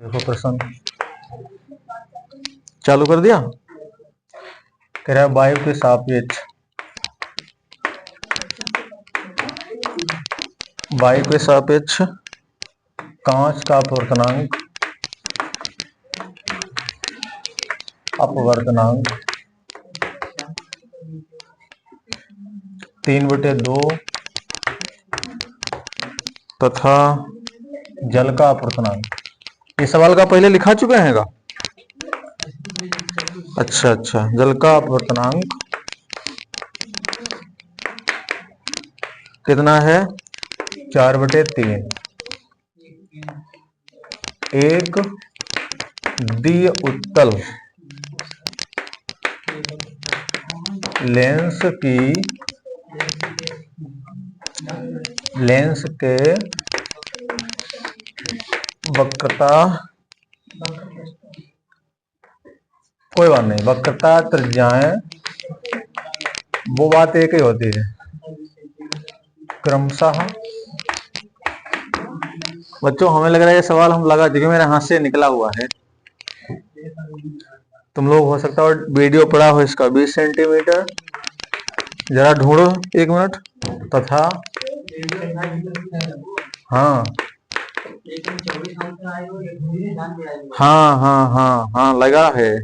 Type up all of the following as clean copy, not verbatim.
देखो प्रश्न चालू कर दिया। कह रहा है वायु के सापेक्ष कांच का अपवर्तनांक 3/2 तथा जल का अपवर्तनांक। ये सवाल का पहले लिखा चुके हैं का? अच्छा, जल का अपवर्तनांक कितना है? 4/3। एक द्वि उत्तल लेंस के वक्रता, कोई बात नहीं, वक्रता त्रिज्याएं वो बात एक ही होती है, क्रमशः। बच्चों हमें लग रहा है ये सवाल हम लगा चुके, मेरे हाथ से निकला हुआ है। तुम लोग हो सकता है वीडियो पढ़ा हो इसका। 20 सेंटीमीटर, जरा ढूंढो 1 मिनट। तथा हाँ लगा है।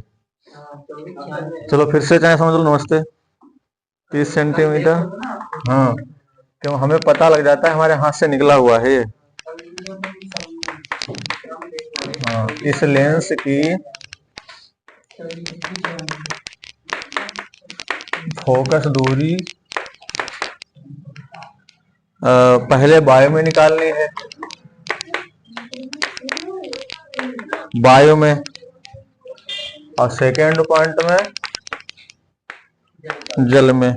चलो फिर से चाहे समझ लो। नमस्ते। 30 सेंटीमीटर, हाँ, क्यों हमें पता लग जाता है, हमारे हाथ से निकला हुआ है। हाँ, इस लेंस की फोकस दूरी पहले वायु में निकालनी है, वायु में, और सेकेंड पॉइंट में जल में।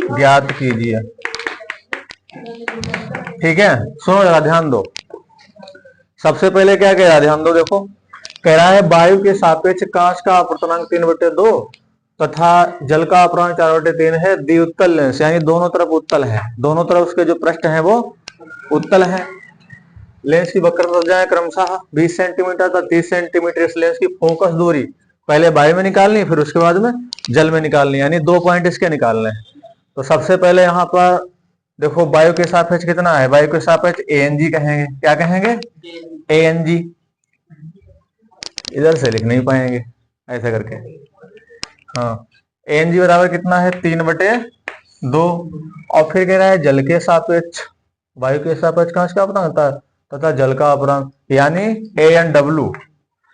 ज्ञात कीजिए। ठीक है, सुनो जरा ध्यान दो। सबसे पहले क्या कह रहा है, ध्यान दो। देखो कह रहा है वायु के सापेक्ष कांच का अपवर्तनांक 3/2 तथा जल का अपवर्तनांक 4/3 है। द्विउत्तल लेंस, यानी दोनों तरफ उत्तल है, दोनों तरफ उसके जो पृष्ठ है वो उत्तल है। लेंस की वक्रता त्रिज्याएं क्रमशः 20 सेंटीमीटर तथा 30 सेंटीमीटर। इस लेंस की फोकस दूरी पहले वायु में निकालनी, फिर उसके बाद में जल में निकालनी, यानी 2 पॉइंट इसके निकालने हैं। तो सबसे पहले यहाँ पर देखो वायु के सापेक्ष कितना है, वायु के सापेक्ष ANG कहेंगे। क्या कहेंगे? ANG। इधर से लिख नहीं पाएंगे ऐसा करके। हाँ, ANG बराबर कितना है? 3/2। और फिर कह रहा है जल के सापेक्ष, वायु के सापेक्ष कांच का अपवर्तनांक तथा जल का अपवर्तनांक, यानी ANW।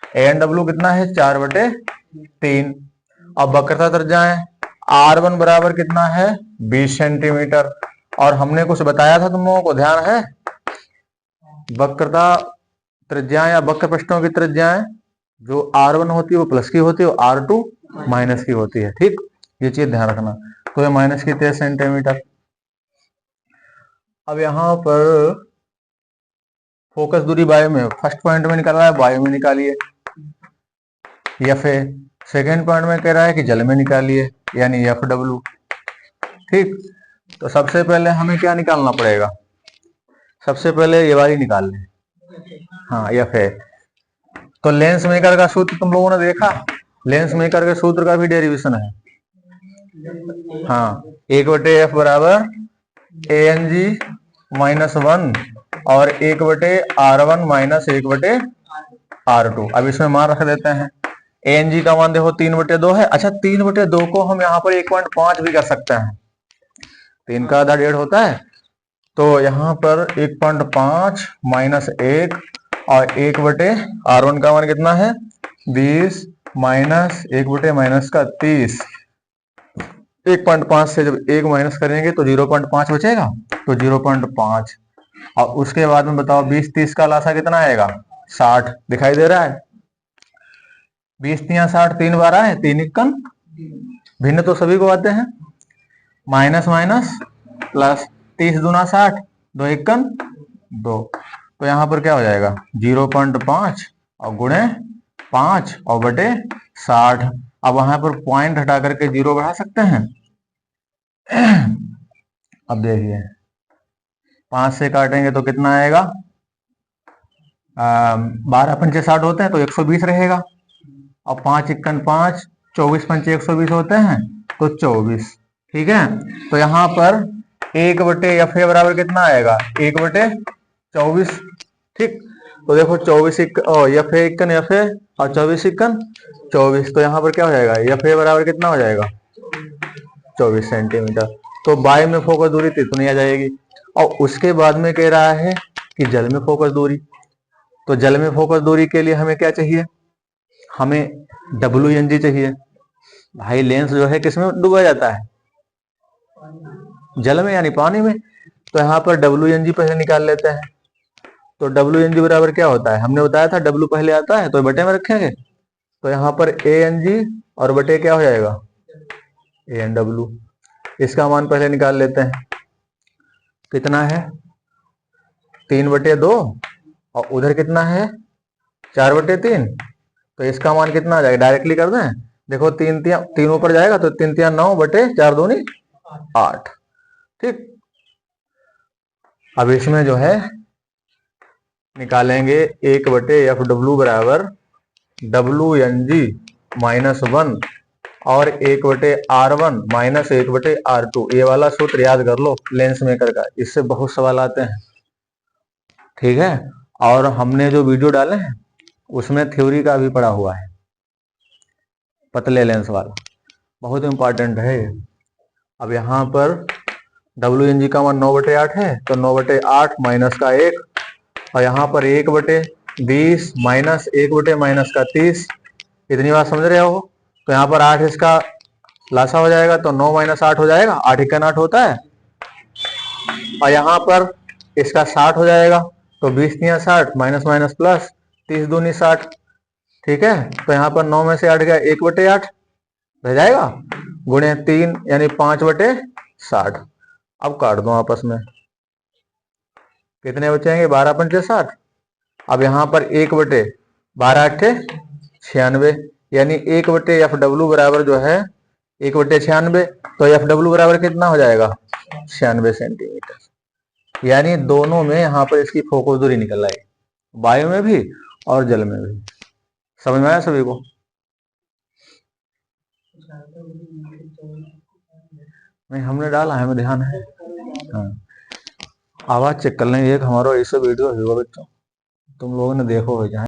ANW कितना है? 4/3। अब वक्रता त्रिज्याएं R1 बराबर कितना है? 20 सेंटीमीटर। और हमने कुछ बताया था तुम लोगों को, ध्यान है? वक्रता त्रिज्याएं या वक्र पृष्ठों की त्रिज्याएं जो R1 होती है वो प्लस की होती है, और R2 माइनस की होती है। ठीक, ये चीज ध्यान रखना। तो ये माइनस की 23 सेंटीमीटर। अब यहां पर फोकस दूरी वायु में, फर्स्ट पॉइंट में निकाल रहा है, वायु में निकालिए, या फिर सेकेंड पॉइंट में कह रहा है कि जल में निकालिए, यानी FW। ठीक, तो सबसे पहले हमें क्या निकालना पड़ेगा? सबसे पहले ये वाली निकाल लें। हाँ, FA। तो लेंस मेकर का सूत्र तुम लोगों ने देखा, लेंस मेकर के सूत्र का भी डेरिवेशन है। हाँ, 1/F बराबर ANG -1 और 1/R1 - 1/R2। अब इसमें मान रख देते हैं। ANG का मान देखो 3/2 है। अच्छा, 3/2 को हम यहाँ पर 1.5 भी कर सकते हैं। 3 का आधा 1.5 होता है, तो यहाँ पर 1.5 - 1 और 1/R1 का मान कितना है? 20 माइनस 1/-30। 1.5 से जब 1 माइनस करेंगे तो 0.5 बचेगा, तो 0.5। और उसके बाद में बताओ 20-30 का लासा कितना आएगा? 60। दिखाई दे रहा है? 20 × 60 3 बार आए, 3 × भिन्न तो सभी को आते हैं। माइनस माइनस प्लस, 30 दूना 60, 2 × 2। तो यहाँ पर क्या हो जाएगा? 0.5 और गुणे 5 और बटे 60। अब वहां पर पॉइंट हटा करके 0 बढ़ा सकते हैं। अब देखिए 5 से काटेंगे तो कितना आएगा? 12 पंचे 60 होते हैं तो 120 रहेगा। और 5 इक्कन 5, 24 पंचे 120 होते हैं तो 24। ठीक है, तो यहाँ पर 1/fa बराबर कितना आएगा? 1/24। ठीक, तो देखो 24 fa इक्कन fa और 24 इक्कन 24, तो यहाँ पर क्या हो जाएगा? fa बराबर कितना हो जाएगा? 24 सेंटीमीटर। तो बाय में फोकस दूरी इतनी आ जाएगी। और उसके बाद में कह रहा है कि जल में फोकस दूरी। तो जल में फोकस दूरी के लिए हमें क्या चाहिए? हमें WNG चाहिए। भाई लेंस जो है किसमें डूबा जाता है? जल में, यानी पानी में। तो यहाँ पर WNG पहले निकाल लेते हैं। तो WNG बराबर क्या होता है? हमने बताया था W पहले आता है तो बटे में रखेंगे। तो यहाँ पर ANG और बटे क्या हो जाएगा? ANW। इसका मान पहले निकाल लेते हैं। कितना है? 3/2। और उधर कितना है? 4/3। तो इसका मान कितना आ जाएगा? डायरेक्टली कर दें। देखो 3 ऊपर जाएगा तो 3 3 9 बटे 4 दूनी 8। ठीक, अब इसमें जो है निकालेंगे 1/FW बराबर WNG -1 और 1/R1 माइनस 1/R2। ये वाला सूत्र याद कर लो लेंस मेकर का, इससे बहुत सवाल आते हैं। ठीक है, और हमने जो वीडियो डाले हैं उसमें थ्योरी का भी पढ़ा हुआ है, पतले लेंस वाला, बहुत इंपॉर्टेंट है। अब यहाँ पर WNG का मान 9/8 है तो 9/8 माइनस का 1, और यहाँ पर 1/20 माइनस 1/-30। इतनी बात समझ रहे हो? तो यहाँ पर 8 इसका लासा हो जाएगा तो 9 - 8 हो जाएगा। 8 इक्कन 8 होता है। और यहाँ पर इसका 60 हो जाएगा तो 20 तिया 60 माइनस माइनस प्लस 30 दूनी 60। ठीक है, तो यहाँ पर 9 में से 8 गया 1/8 रह जाएगा, गुणे 3 यानी 5/60। अब काट दो आपस में, कितने बचेंगे? 12 पंचे 60। अब यहाँ पर 1/12 8 96, यानी 1/FW बराबर जो है 1/96। तो FW बराबर कितना हो जाएगा? 96 सेंटीमीटर। यानी दोनों में यहाँ पर इसकी फोकस दूरी निकल आई, वायु में भी और जल में भी। समझ में आया सभी को? नहीं, हमने डाला है, हमें ध्यान है। हाँ, आवाज चेक कर लेंगे। एक हमारा ऐसा वीडियो है बच्चों, तुम लोगों ने देखो हो जाए।